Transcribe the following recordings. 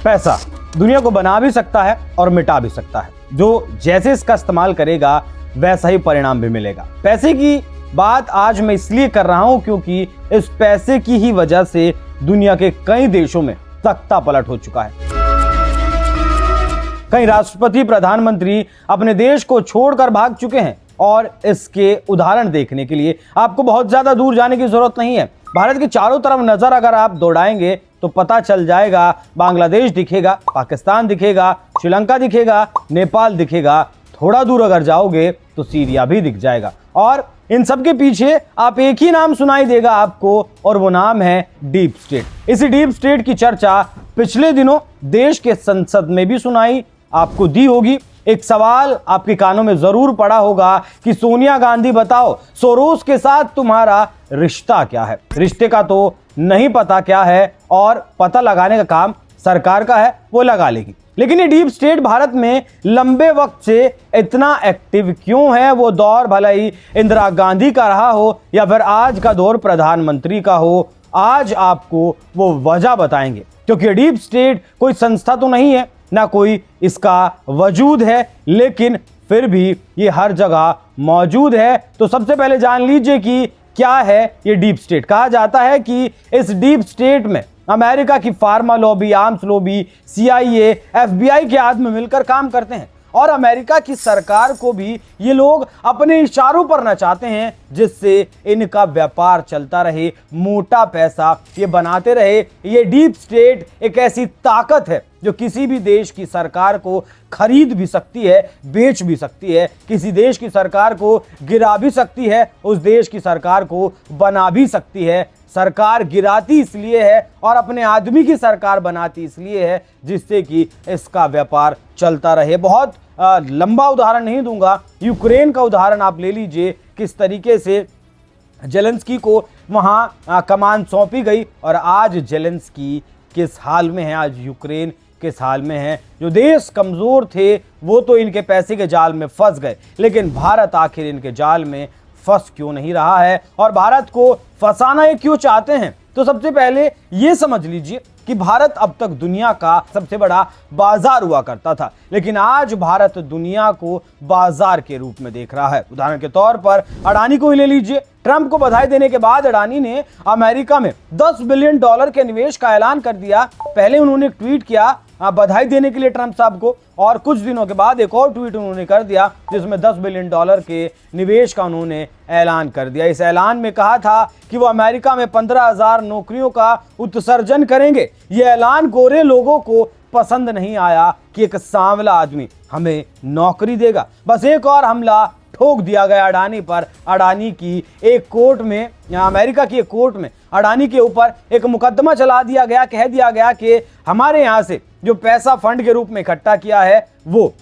पैसा दुनिया को बना भी सकता है और मिटा भी सकता है। जो जैसे इसका इस्तेमाल करेगा वैसा ही परिणाम भी मिलेगा। पैसे की बात आज मैं इसलिए कर रहा हूं क्योंकि इस पैसे की ही वजह से दुनिया के कई देशों में तख्ता पलट हो चुका है। कई राष्ट्रपति, प्रधानमंत्री अपने देश को छोड़कर भाग चुके हैं और इसके उदाहरण देखने के लिए आपको बहुत ज्यादा दूर जाने की जरूरत नहीं है। भारत के चारों तरफ नजर अगर आप दौड़ाएंगे तो पता चल जाएगा। बांग्लादेश दिखेगा, पाकिस्तान दिखेगा, श्रीलंका दिखेगा, नेपाल दिखेगा, थोड़ा दूर अगर जाओगे तो सीरिया भी दिख जाएगा। और इन सब के पीछे आप एक ही नाम सुनाई देगा आपको, और वो नाम है डीप स्टेट। इसी डीप स्टेट की चर्चा पिछले दिनों देश के संसद में भी सुनाई आपको दी होगी। एक सवाल आपके कानों में जरूर पड़ा होगा कि सोनिया गांधी बताओ, सोरोस के साथ तुम्हारा रिश्ता क्या है? रिश्ते का तो नहीं पता क्या है, और पता लगाने का काम सरकार का है, वो लगा लेगी। लेकिन ये डीप स्टेट भारत में लंबे वक्त से इतना एक्टिव क्यों है? वो दौर भला ही इंदिरा गांधी का रहा हो या फिर आज का दौर प्रधानमंत्री का हो, आज आपको वो वजह बताएंगे। क्योंकि डीप स्टेट कोई संस्था तो नहीं है, ना कोई इसका वजूद है, लेकिन फिर भी ये हर जगह मौजूद है। तो सबसे पहले जान लीजिए कि क्या है ये डीप स्टेट। कहा जाता है कि इस डीप स्टेट में अमेरिका की pharma lobby, arms lobby, CIA, FBI के आदमी मिलकर काम करते हैं, और अमेरिका की सरकार को भी ये लोग अपने इशारों पर नचाते हैं, जिससे इनका व्यापार चलता रहे, मोटा पैसा ये बनाते रहे। ये डीप स्टेट एक ऐसी ताकत है जो किसी भी देश की सरकार को खरीद भी सकती है, बेच भी सकती है, किसी देश की सरकार को गिरा भी सकती है, उस देश की सरकार को बना भी सकती है। सरकार गिराती इसलिए है और अपने आदमी की सरकार बनाती इसलिए है जिससे कि इसका व्यापार चलता रहे। बहुत लंबा उदाहरण नहीं दूंगा, यूक्रेन का उदाहरण आप ले लीजिए, किस तरीके से जेलेंस्की को वहां कमान सौंपी गई और आज जेलेंस्की किस हाल में है, आज यूक्रेन किस हाल में है। जो देश कमजोर थे वो तो इनके पैसे के जाल में फंस गए, लेकिन भारत आखिर इनके जाल में फंस क्यों नहीं रहा है और भारत को फंसाना ये क्यों चाहते हैं? तो सबसे पहले ये समझ लीजिए कि भारत अब तक दुनिया का सबसे बड़ा बाजार हुआ करता था, लेकिन आज भारत दुनिया को बाजार के रूप में देख रहा है। उदाहरण के तौर पर अडानी को ही ले लीजिए। ट्रंप को बधाई देने के बाद अडानी ने अमेरिका में $10 बिलियन के निवेश का ऐलान कर दिया। पहले उन्होंने एक ट्वीट किया बधाई देने के लिए ट्रंप साहब को, और कुछ दिनों के बाद एक और ट्वीट उन्होंने कर दिया जिसमें $10 बिलियन के निवेश का उन्होंने ऐलान कर दिया। इस ऐलान में कहा था कि वो अमेरिका में 15,000 नौकरियों का उत्सर्जन करेंगे। ये ऐलान गोरे लोगों को पसंद नहीं आया कि एक सांवला आदमी हमें नौकरी देगा। बस एक और हमला ठोक दिया गया अडानी पर। अडानी की एक कोर्ट में, अमेरिका की एक कोर्ट में अडानी के ऊपर एक मुकदमा चला दिया गया। कह दिया गया कि हमारे यहाँ से जो पैसा फंड के रूप में इकट्ठा किया है वो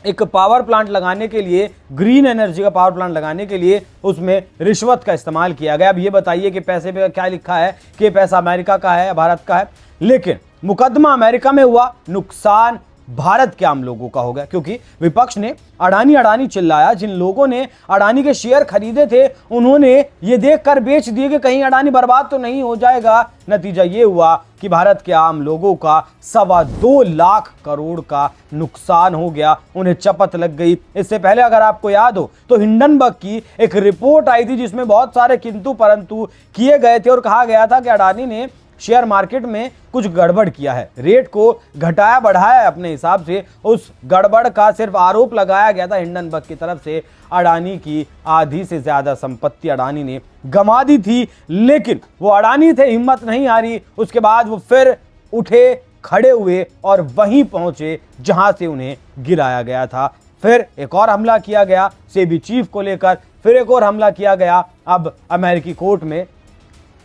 एक पावर प्लांट लगाने के लिए, ग्रीन एनर्जी का पावर प्लांट लगाने के लिए उसमें रिश्वत का इस्तेमाल किया गया। अब ये बताइए कि पैसे पे क्या लिखा है कि पैसा अमेरिका का है, भारत का है। लेकिन मुकदमा अमेरिका में हुआ, नुकसान भारत के आम लोगों का हो गया, क्योंकि विपक्ष ने अडानी अडानी चिल्लाया। जिन लोगों ने अडानी के शेयर खरीदे थे उन्होंने ये देखकर बेच दिए कि कहीं अडानी बर्बाद तो नहीं हो जाएगा। नतीजा ये हुआ कि भारत के आम लोगों का 2.25 लाख करोड़ का नुकसान हो गया, उन्हें चपत लग गई। इससे पहले अगर आपको याद हो तो हिंडनबर्ग की एक रिपोर्ट आई थी जिसमें बहुत सारे किंतु परंतु किए गए थे और कहा गया था कि अडानी ने शेयर मार्केट में कुछ गड़बड़ किया है, रेट को घटाया बढ़ाया अपने हिसाब से। उस गड़बड़ का सिर्फ आरोप लगाया गया था हिंडनबर्ग की तरफ से। अडानी की आधी से ज्यादा संपत्ति अडानी ने गंवा दी थी, लेकिन वो अडानी थे, हिम्मत नहीं हारी। उसके बाद वो फिर उठे, खड़े हुए और वहीं पहुंचे जहां से उन्हें गिराया गया था। फिर एक और हमला किया गया सेबी चीफ को लेकर, फिर एक और हमला किया गया अब अमेरिकी कोर्ट में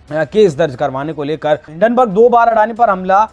केस दर्ज करवाने को लेकर। हिंडनबर्ग 2 बार अडानी पर हमला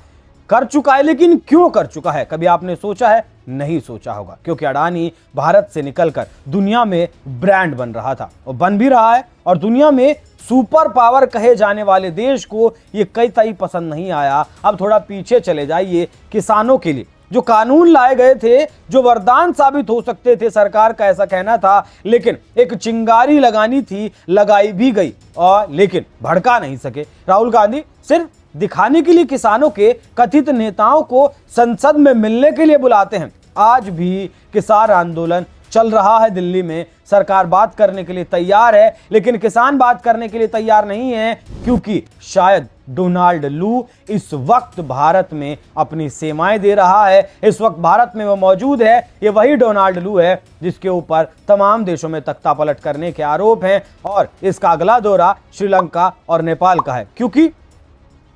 कर चुका है, लेकिन क्यों कर चुका है कभी आपने सोचा है? नहीं सोचा होगा, क्योंकि अडानी भारत से निकलकर दुनिया में ब्रांड बन रहा था और बन भी रहा है, और दुनिया में सुपर पावर कहे जाने वाले देश को ये कतई पसंद नहीं आया। अब थोड़ा पीछे चले जाइए, किसानों के लिए जो कानून लाए गए थे, जो वरदान साबित हो सकते थे, सरकार का ऐसा कहना था, लेकिन एक चिंगारी लगानी थी, लगाई भी गई और लेकिन भड़का नहीं सके। राहुल गांधी सिर्फ दिखाने के लिए किसानों के कथित नेताओं को संसद में मिलने के लिए बुलाते हैं। आज भी किसान आंदोलन चल रहा है दिल्ली में। सरकार बात करने के लिए तैयार है, लेकिन किसान बात करने के लिए तैयार नहीं है, क्योंकि शायद डोनाल्ड लू इस वक्त भारत में अपनी सेवाएं दे रहा है। इस वक्त भारत में वो मौजूद है। ये वही डोनाल्ड लू है जिसके ऊपर तमाम देशों में तख्तापलट करने के आरोप हैं, और इसका अगला दौरा श्रीलंका और नेपाल का है, क्योंकि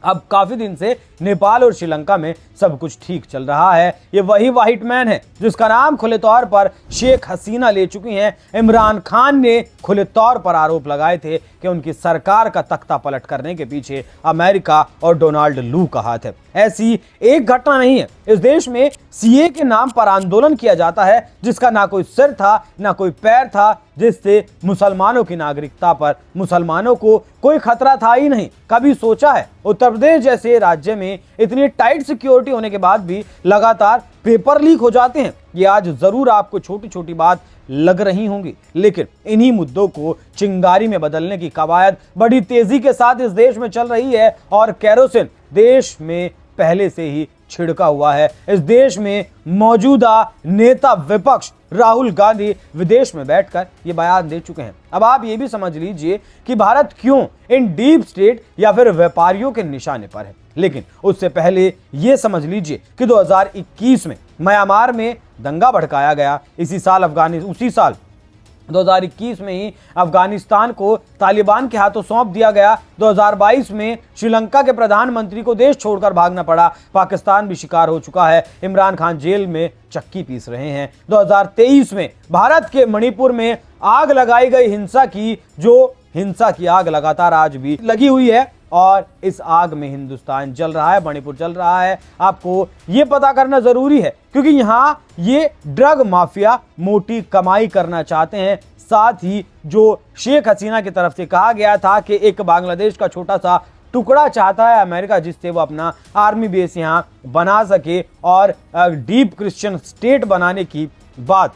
अब काफी दिन से नेपाल और श्रीलंका में सब कुछ ठीक चल रहा है। ये वही व्हाइट मैन है जिसका नाम खुले तौर पर शेख हसीना ले चुकी हैं। इमरान खान ने खुले तौर पर आरोप लगाए थे कि उनकी सरकार का तख्ता पलट करने के पीछे अमेरिका और डोनाल्ड लू का हाथ है। ऐसी एक घटना नहीं है। इस देश में सीए के नाम पर आंदोलन किया जाता है जिसका ना कोई सिर था ना कोई पैर था, जिससे मुसलमानों की नागरिकता पर मुसलमानों को कोई खतरा था ही नहीं। कभी सोचा है उत्तर प्रदेश जैसे राज्य में इतनी टाइट सिक्योरिटी होने के बाद भी लगातार पेपर लीक हो जाते हैं? ये आज जरूर आपको छोटी छोटी बात लग रही होंगी, लेकिन इन्हीं मुद्दों को चिंगारी में बदलने की कवायद बड़ी तेजी के साथ इस देश में चल रही है, और केरोसिन देश में पहले से ही छिड़का हुआ है। इस देश में मौजूदा नेता विपक्ष राहुल गांधी विदेश में बैठकर ये बयान दे चुके हैं। अब आप ये भी समझ लीजिए कि भारत क्यों इन डीप स्टेट या फिर व्यापारियों के निशाने पर है। लेकिन उससे पहले ये समझ लीजिए कि 2021 में म्यांमार में दंगा भड़काया गया। उसी साल 2021 में ही अफगानिस्तान को तालिबान के हाथों सौंप दिया गया। 2022 में श्रीलंका के प्रधानमंत्री को देश छोड़कर भागना पड़ा। पाकिस्तान भी शिकार हो चुका है। इमरान खान जेल में चक्की पीस रहे हैं। 2023 में भारत के मणिपुर में आग लगाई गई हिंसा की आग लगातार आज भी लगी हुई है, और इस आग में हिंदुस्तान जल रहा है, मणिपुर जल रहा है। आपको ये पता करना जरूरी है, क्योंकि यहां ये ड्रग माफिया मोटी कमाई करना चाहते हैं। साथ ही जो शेख हसीना की तरफ से कहा गया था कि एक बांग्लादेश का छोटा सा टुकड़ा चाहता है अमेरिका, जिससे वो अपना आर्मी बेस यहां बना सके और डीप क्रिश्चियन स्टेट बनाने की बात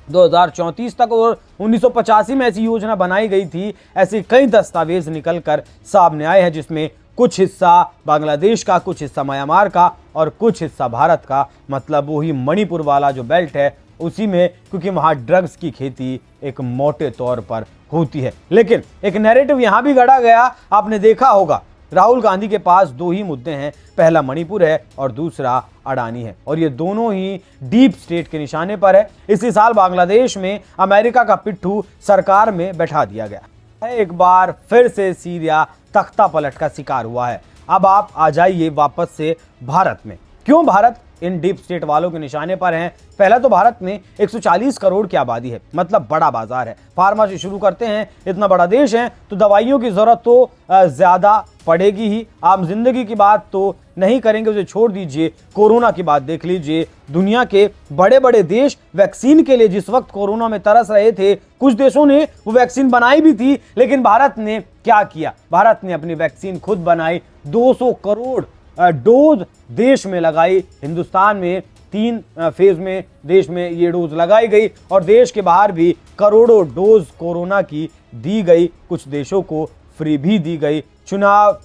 2034 तक और 1985 में ऐसी योजना बनाई गई थी। ऐसे कई दस्तावेज निकलकर सामने आए हैं, जिसमें कुछ हिस्सा बांग्लादेश का, कुछ हिस्सा म्यांमार का और कुछ हिस्सा भारत का। मतलब वही मणिपुर वाला जो बेल्ट है उसी में, क्योंकि वहां ड्रग्स की खेती एक मोटे तौर पर होती है। लेकिन एक नैरेटिव यहां भी गढ़ा गया। आपने देखा होगा राहुल गांधी के पास दो ही मुद्दे हैं, पहला मणिपुर है और दूसरा अडानी है, और ये दोनों ही डीप स्टेट के निशाने पर है। इसी साल बांग्लादेश में अमेरिका का पिट्ठू सरकार में बैठा दिया गया। एक बार फिर से सीरिया तख्ता पलट का शिकार हुआ है। अब आप आ जाइए वापस से भारत में। क्यों भारत इन डीप स्टेट वालों के निशाने पर हैं? पहला तो भारत में 140 करोड़ की आबादी है, मतलब बड़ा बाजार है। फार्मा से शुरू करते हैं, इतना बड़ा देश है तो दवाइयों की जरूरत तो ज्यादा पड़ेगी ही। आम जिंदगी की बात तो नहीं करेंगे, उसे छोड़ दीजिए। कोरोना की बात देख लीजिए। दुनिया के बड़े बड़े देश वैक्सीन के लिए जिस वक्त कोरोना में तरस रहे थे, कुछ देशों ने वो वैक्सीन बनाई भी थी, लेकिन भारत ने क्या किया? भारत ने अपनी वैक्सीन खुद बनाई। 200 करोड़ डोज देश में लगाई। हिंदुस्तान में 3 फेज में देश में ये डोज लगाई गई, और देश के बाहर भी करोड़ों डोज कोरोना की दी गई। कुछ देशों को फ्री भी दी गई। चुनाव,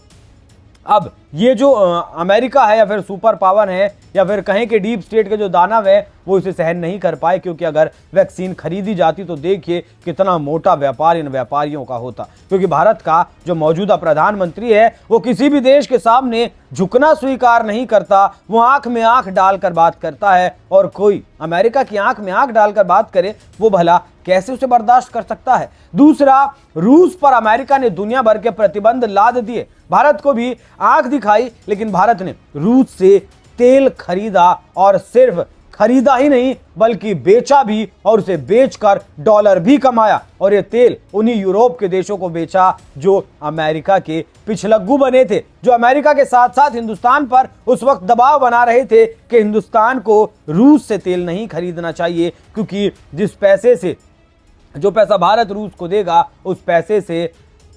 अब ये जो अमेरिका है या फिर सुपर पावर है या फिर कहें कि डीप स्टेट के जो दानव है, वो इसे सहन नहीं कर पाए, क्योंकि अगर वैक्सीन खरीदी जाती तो देखिए कितना मोटा व्यापार इन व्यापारियों का होता। क्योंकि भारत का जो मौजूदा प्रधानमंत्री है वो किसी भी देश के सामने झुकना स्वीकार नहीं करता। वो आंख में आंख डालकर बात करता है, और कोई अमेरिका की आंख में आंख डालकर बात करे वो भला कैसे उसे बर्दाश्त कर सकता है? दूसरा, रूस पर अमेरिका ने दुनिया भर के प्रतिबंध लाद दिए। भारत को भी आंख दिखाई, लेकिन भारत ने रूस से तेल खरीदा, और सिर्फ खरीदा ही नहीं बल्कि बेचा भी, और उसे बेचकर डॉलर भी कमाया। और ये तेल उन्हीं यूरोप के देशों को बेचा जो अमेरिका के पिछलग्गू बने थे, जो अमेरिका के साथ साथ हिंदुस्तान पर उस वक्त दबाव बना रहे थे कि हिंदुस्तान को रूस से तेल नहीं खरीदना चाहिए, क्योंकि जो पैसा भारत रूस को देगा उस पैसे से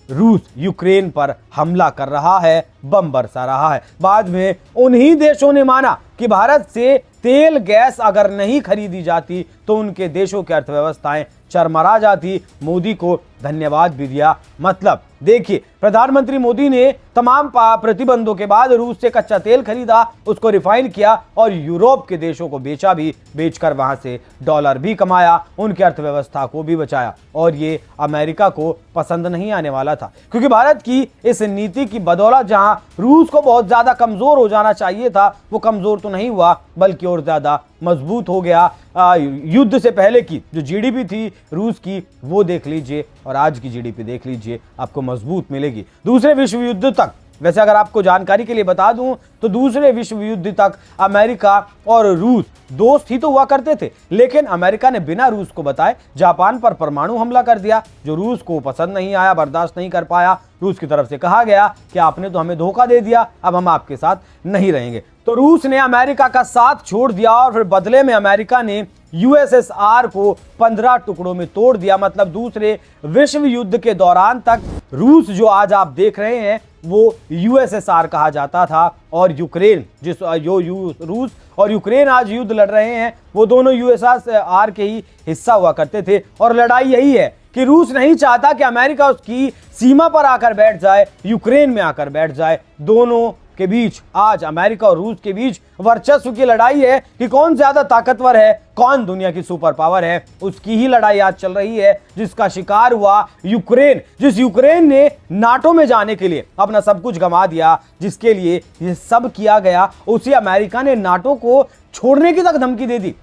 रूस यूक्रेन पर हमला कर रहा है, बम बरसा रहा है। बाद में उन्हीं देशों ने माना कि भारत से तेल गैस अगर नहीं खरीदी जाती तो उनके देशों की अर्थव्यवस्थाएं चरमरा जाती। मोदी को धन्यवाद भी दिया। मतलब देखिए, प्रधानमंत्री मोदी ने तमाम प्रतिबंधों के बाद रूस से कच्चा तेल खरीदा, उसको रिफाइन किया और यूरोप के देशों को बेचा भी, बेचकर वहां से डॉलर भी कमाया, उनकी अर्थव्यवस्था को भी बचाया। और ये अमेरिका को पसंद नहीं आने वाला था, क्योंकि भारत की इस नीति की बदौलत जहां रूस को बहुत ज्यादा कमजोर हो जाना चाहिए था, वो कमजोर तो नहीं हुआ बल्कि और ज्यादा मजबूत हो गया। युद्ध से पहले की जो जीडीपी थी रूस की, वो देख लीजिए और आज की जीडीपी देख लीजिए, आपको मजबूत मिलेगी। दूसरे विश्व युद्ध तक, वैसे अगर आपको जानकारी के लिए बता दूं तो दूसरे विश्व युद्ध तक अमेरिका और रूस दोस्त ही तो हुआ करते थे, लेकिन अमेरिका ने बिना रूस को बताए जापान पर परमाणु हमला कर दिया, जो रूस को पसंद नहीं आया, बर्दाश्त नहीं कर पाया। रूस की तरफ से कहा गया कि आपने तो हमें धोखा दे दिया, अब हम आपके साथ नहीं रहेंगे। तो रूस ने अमेरिका का साथ छोड़ दिया और फिर बदले में अमेरिका ने यूएसएसआर को 15 टुकड़ों में तोड़ दिया। मतलब दूसरे विश्व युद्ध के दौरान तक रूस जो आज आप देख रहे हैं वो यूएसएसआर कहा जाता था, और यूक्रेन रूस और यूक्रेन आज युद्ध लड़ रहे हैं, वो दोनों यूएसएसआर के ही हिस्सा हुआ करते थे। और लड़ाई यही है कि रूस नहीं चाहता कि अमेरिका उसकी सीमा पर आकर बैठ जाए, यूक्रेन में आकर बैठ जाए। दोनों के बीच आज अमेरिका और रूस के बीच वर्चस्व की लड़ाई है कि कौन ज्यादा ताकतवर है, कौन दुनिया की सुपर पावर है। उसकी ही लड़ाई आज चल रही है, जिसका शिकार हुआ यूक्रेन। जिस यूक्रेन ने नाटो में जाने के लिए अपना सब कुछ गंवा दिया, जिसके लिए ये सब किया गया, उसी अमेरिका ने नाटो को छोड़ने की तक धमकी दे दी।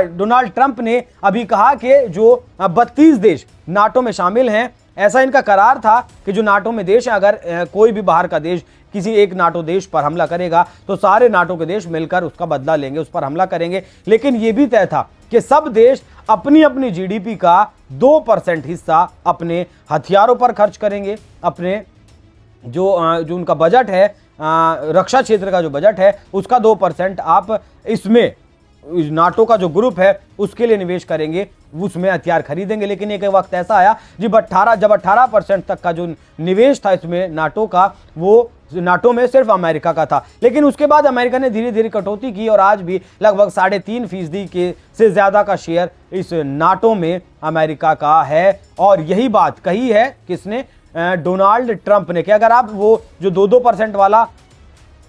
डोनाल्ड ट्रंप ने अभी कहा कि जो 32 देश नाटो में शामिल हैं, ऐसा इनका करार था कि जो नाटो में देश है, अगर कोई भी बाहर का देश किसी एक नाटो देश पर हमला करेगा तो सारे नाटो के देश मिलकर उसका बदला लेंगे, उस पर हमला करेंगे। लेकिन यह भी तय था कि सब देश अपनी अपनी जीडीपी का 2% हिस्सा अपने हथियारों पर खर्च करेंगे। अपने जो उनका बजट है, रक्षा क्षेत्र का जो बजट है, उसका 2% आप इसमें नाटो का जो ग्रुप है उसके लिए निवेश करेंगे, उसमें हथियार खरीदेंगे। लेकिन एक वक्त ऐसा आया जब 18% तक का जो निवेश था इसमें नाटो का, वो नाटो में सिर्फ अमेरिका का था। लेकिन उसके बाद अमेरिका ने धीरे धीरे कटौती की और आज भी लगभग 3.5% के से ज्यादा का शेयर इस नाटो में अमेरिका का है। और यही बात कही है किसने? डोनाल्ड ट्रंप ने, कि अगर आप वो जो 2% वाला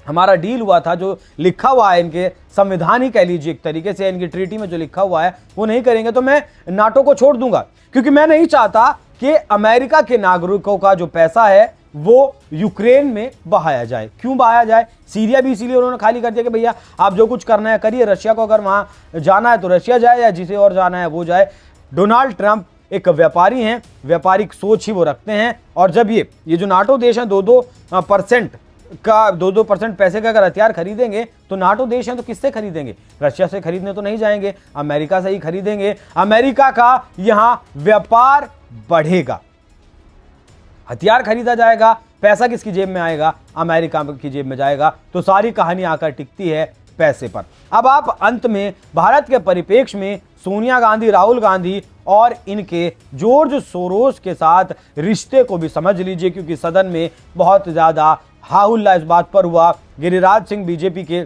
हमारा डील हुआ था, जो लिखा हुआ है इनके संविधान ही कह लीजिए एक तरीके से, इनकी ट्रीटी में जो लिखा हुआ है वो नहीं करेंगे तो मैं नाटो को छोड़ दूंगा, क्योंकि मैं नहीं चाहता कि अमेरिका के नागरिकों का जो पैसा है वो यूक्रेन में बहाया जाए। क्यों बहाया जाए? सीरिया भी इसीलिए उन्होंने खाली कर दिया कि भैया आप जो कुछ करना है करिए, रशिया को अगर वहां जाना है तो रशिया जाए या जिसे और जाना है वो जाए। डोनाल्ड ट्रंप एक व्यापारी हैं, व्यापारिक सोच ही वो रखते हैं। और जब ये जो नाटो देश हैं 2% पैसे का अगर हथियार खरीदेंगे तो नाटो देश हैं तो किससे खरीदेंगे? रशिया से खरीदने तो नहीं जाएंगे, अमेरिका से ही खरीदेंगे। अमेरिका का यहां व्यापार बढ़ेगा, हथियार खरीदा जाएगा, पैसा किसकी जेब में आएगा? अमेरिका की जेब में जाएगा। तो सारी कहानी आकर टिकती है पैसे पर। अब आप अंत में भारत के परिप्रेक्ष्य में सोनिया गांधी, राहुल गांधी और इनके जॉर्ज सोरोस के साथ रिश्ते को भी समझ लीजिए, क्योंकि सदन में बहुत ज्यादा हाहुल्ला इस बात पर हुआ। गिरिराज सिंह बीजेपी के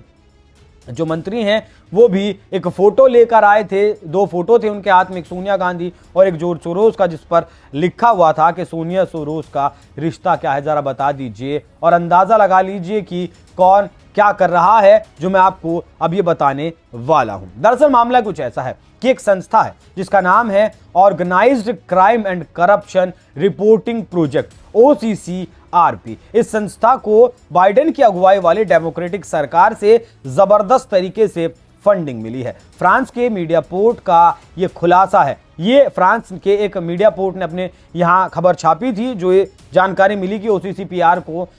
जो मंत्री हैं वो भी एक फोटो लेकर आए थे, 2 फोटो थे उनके हाथ में, एक सोनिया गांधी और एक जॉर्ज सोरोस का, जिस पर लिखा हुआ था कि सोनिया सोरोस का रिश्ता क्या है, जरा बता दीजिए और अंदाजा लगा लीजिए कि कौन क्या कर रहा है, जो मैं आपको अब ये बताने वाला हूं। दरअसल मामला कुछ ऐसा है कि एक संस्था है जिसका नाम है organized crime and corruption reporting project, OCCRP। इस संस्था को बाइडेन की अगुवाई वाली डेमोक्रेटिक सरकार से जबरदस्त तरीके से फंडिंग मिली है। फ्रांस के मीडिया पोर्ट का ये खुलासा है। ये फ्रांस के एक मीडिया पोर्ट ने अपने यहाँ खबर छापी थी, जो ये जानकारी मिली कि OCCPR को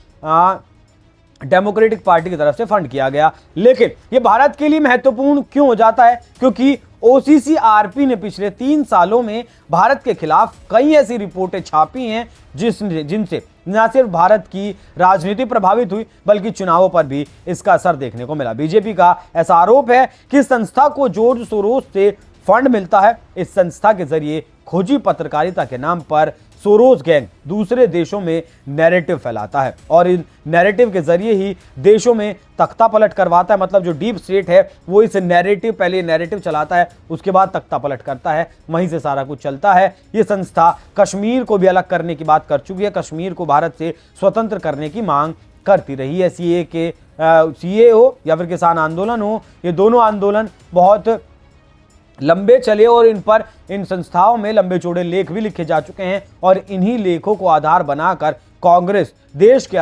डेमोक्रेटिक पार्टी की तरफ से फंड किया गया। लेकिन ये भारत के लिए महत्वपूर्ण क्यों हो जाता है? क्योंकि OCCRP ने पिछले 3 सालों में भारत के खिलाफ कई ऐसी रिपोर्टें छापी हैं जिनसे न सिर्फ भारत की राजनीति प्रभावित हुई बल्कि चुनावों पर भी इसका असर देखने को मिला। बीजेपी का ऐसा आरोप है कि इस संस्था को जॉर्ज सोरोस से फंड मिलता है। इस संस्था के जरिए खोजी पत्रकारिता के नाम पर सोरोस गैंग दूसरे देशों में नैरेटिव फैलाता है और इन नैरेटिव के जरिए ही देशों में तख्ता पलट करवाता है। मतलब जो डीप स्टेट है वो इस नैरेटिव, पहले नैरेटिव चलाता है, उसके बाद तख्ता पलट करता है, वहीं से सारा कुछ चलता है। ये संस्था कश्मीर को भी अलग करने की बात कर चुकी है, कश्मीर को भारत से स्वतंत्र करने की मांग करती रही है। सीए हो या फिर किसान आंदोलन हो, ये दोनों आंदोलन बहुत लंबे चले और इन संस्थाओं में लंबे चौड़े लेख भी लिखे जा चुके हैं और इन्हीं लेखों को आधार बनाकर कांग्रेस देश में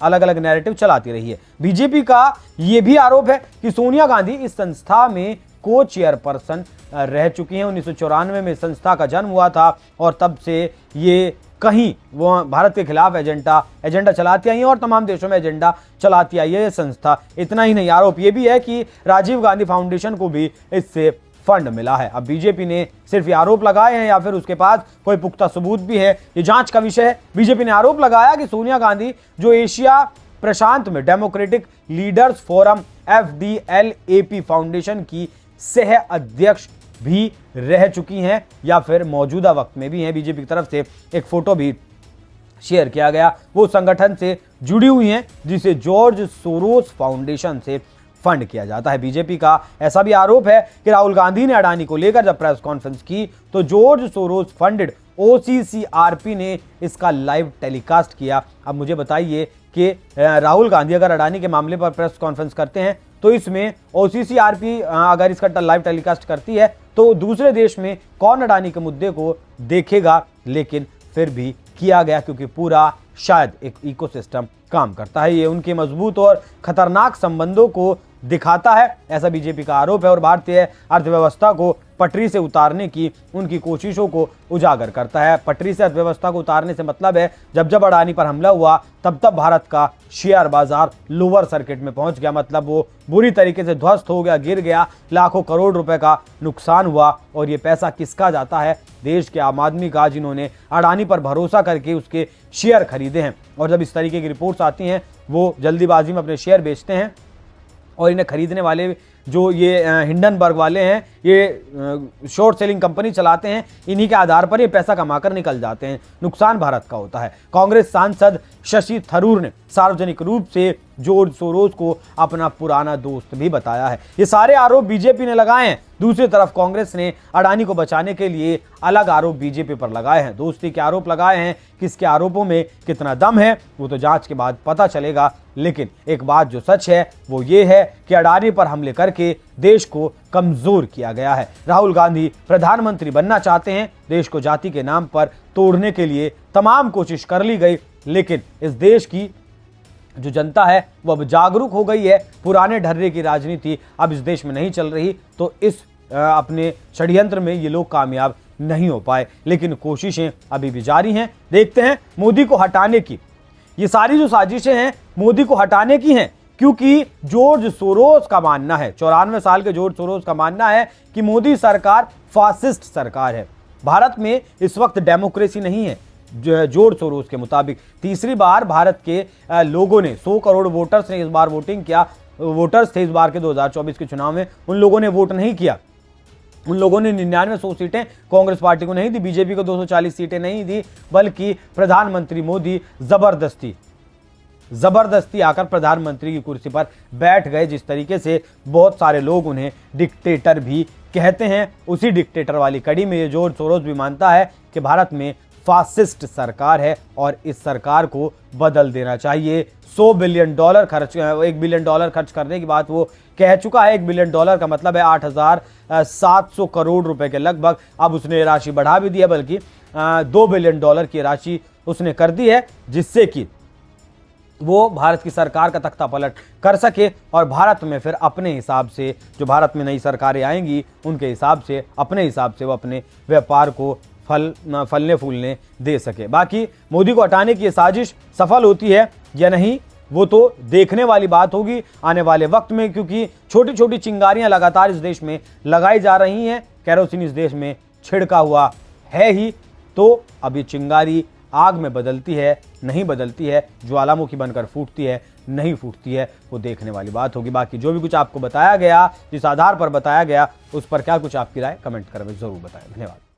अलग अलग नैरेटिव चलाती रही है। बीजेपी का यह भी आरोप है कि सोनिया गांधी इस संस्था में को चेयरपर्सन रह चुकी हैं। 1994 में संस्था का जन्म हुआ था और तब से ये कहीं वो भारत के खिलाफ एजेंडा चलाती आई है और तमाम देशों में एजेंडा चलाती आई है ये संस्था। इतना ही नहीं, आरोप ये भी है कि राजीव गांधी फाउंडेशन को भी इससे फंड मिला है। अब बीजेपी ने सिर्फ ये आरोप लगाए हैं या फिर उसके पास कोई पुख्ता सबूत भी है, ये जांच का विषय है। बीजेपी ने आरोप लगाया कि सोनिया गांधी जो एशिया प्रशांत में democratic leaders forum FDLAP foundation की सह अध्यक्ष भी रह चुकी हैं या फिर मौजूदा वक्त में भी हैं। बीजेपी की तरफ से एक फोटो भी शेयर किया गया, वो संगठन से जुड़ी हुई हैं जिसे जॉर्ज सोरोस फाउंडेशन से फंड किया जाता है। बीजेपी का ऐसा भी आरोप है कि राहुल गांधी ने अडानी को लेकर जब प्रेस कॉन्फ्रेंस की तो जॉर्ज सोरोस फंडेड OCCRP ने इसका लाइव टेलीकास्ट किया। अब मुझे बताइए कि राहुल गांधी अगर अडानी के मामले पर प्रेस कॉन्फ्रेंस करते हैं तो इसमें OCCRP अगर इसका लाइव टेलीकास्ट करती है तो दूसरे देश में कौन अडानी के मुद्दे को देखेगा, लेकिन फिर भी किया गया क्योंकि पूरा शायद एक इकोसिस्टम काम करता है। ये उनके मजबूत और खतरनाक संबंधों को दिखाता है, ऐसा बीजेपी का आरोप है और भारतीय अर्थव्यवस्था को पटरी से उतारने की उनकी कोशिशों को उजागर करता है। पटरी से अर्थव्यवस्था को उतारने से मतलब है जब अडानी पर हमला हुआ तब भारत का शेयर बाजार लोअर सर्किट में पहुंच गया, मतलब वो बुरी तरीके से ध्वस्त हो गया, गिर गया, लाखों करोड़ रुपए का नुकसान हुआ। और ये पैसा किसका जाता है? देश के आम आदमी का, जिन्होंने अडानी पर भरोसा करके उसके शेयर खरीदे हैं। और जब इस तरीके की रिपोर्ट्स आती हैं वो जल्दीबाजी में अपने शेयर बेचते हैं और इन्हें खरीदने वाले जो ये हिंडनबर्ग वाले हैं, ये शॉर्ट सेलिंग कंपनी चलाते हैं, इन्हीं के आधार पर ये पैसा कमाकर निकल जाते हैं। नुकसान भारत का होता है। कांग्रेस सांसद शशि थरूर ने सार्वजनिक रूप से जॉर्ज सोरोस को अपना पुराना दोस्त भी बताया है। ये सारे आरोप बीजेपी ने लगाए हैं। दूसरी तरफ कांग्रेस ने अडानी को बचाने के लिए अलग आरोप बीजेपी पर लगाए हैं, दोस्ती के आरोप लगाए हैं। किसके आरोपों में कितना दम है वो तो जांच के बाद पता चलेगा, लेकिन एक बात जो सच है वो ये है कि अडानी पर हमले करके देश को कमजोर किया गया है। राहुल गांधी प्रधानमंत्री बनना चाहते हैं, देश को जाति के नाम पर तोड़ने के लिए तमाम कोशिश कर ली गई, लेकिन इस देश की जो जनता है वो अब जागरूक हो गई है। पुराने ढर्रे की राजनीति अब इस देश में नहीं चल रही, तो इस अपने षड्यंत्र में ये लोग कामयाब नहीं हो पाए, लेकिन कोशिशें अभी भी जारी हैं। देखते हैं मोदी को हटाने की, ये सारी जो साजिशें हैं मोदी को हटाने की हैं, क्योंकि जॉर्ज सोरोस का मानना है, 94 साल के जॉर्ज सोरोस का मानना है कि मोदी सरकार फासिस्ट सरकार है। भारत में इस वक्त डेमोक्रेसी नहीं है। जॉर्ज सोरोस के मुताबिक तीसरी बार भारत के लोगों ने 100 करोड़ वोटर्स ने इस बार वोटिंग किया। वोटर्स थे इस बार के 2024 के चुनाव में, उन लोगों ने वोट नहीं किया। उन लोगों ने 99 सीटें कांग्रेस पार्टी को नहीं दी, बीजेपी को 240 सीटें नहीं दी, बल्कि प्रधानमंत्री मोदी जबरदस्ती आकर प्रधानमंत्री की कुर्सी पर बैठ गए। जिस तरीके से बहुत सारे लोग उन्हें डिक्टेटर भी कहते हैं, उसी डिक्टेटर वाली कड़ी में ये जॉर्ज सोरोस भी मानता है कि भारत में फासिस्ट सरकार है और इस सरकार को बदल देना चाहिए। $100 बिलियन खर्च, $1 बिलियन खर्च करने की बात वो कह चुका है। $1 बिलियन का मतलब है 8,700 करोड़ रुपए के लगभग। अब उसने राशि बढ़ा भी दी है, बल्कि $2 बिलियन की राशि उसने कर दी है, जिससे कि वो भारत की सरकार का तख्ता पलट कर सके और भारत में फिर अपने हिसाब से, जो भारत में नई सरकारें आएंगी उनके हिसाब से, अपने हिसाब से वो अपने व्यापार को फलने फूलने दे सके। बाकी मोदी को हटाने की ये साजिश सफल होती है या नहीं वो तो देखने वाली बात होगी आने वाले वक्त में, क्योंकि छोटी छोटी चिंगारियां लगातार इस देश में लगाई जा रही हैं। केरोसिन इस देश में छिड़का हुआ है ही, तो अब ये चिंगारी आग में बदलती है, नहीं बदलती है, ज्वालामुखी बनकर फूटती है, नहीं फूटती है, वो देखने वाली बात होगी। बाकी जो भी कुछ आपको बताया गया, जिस आधार पर बताया गया, उस पर क्या कुछ आपकी राय कमेंट कर जरूर बताएं। धन्यवाद।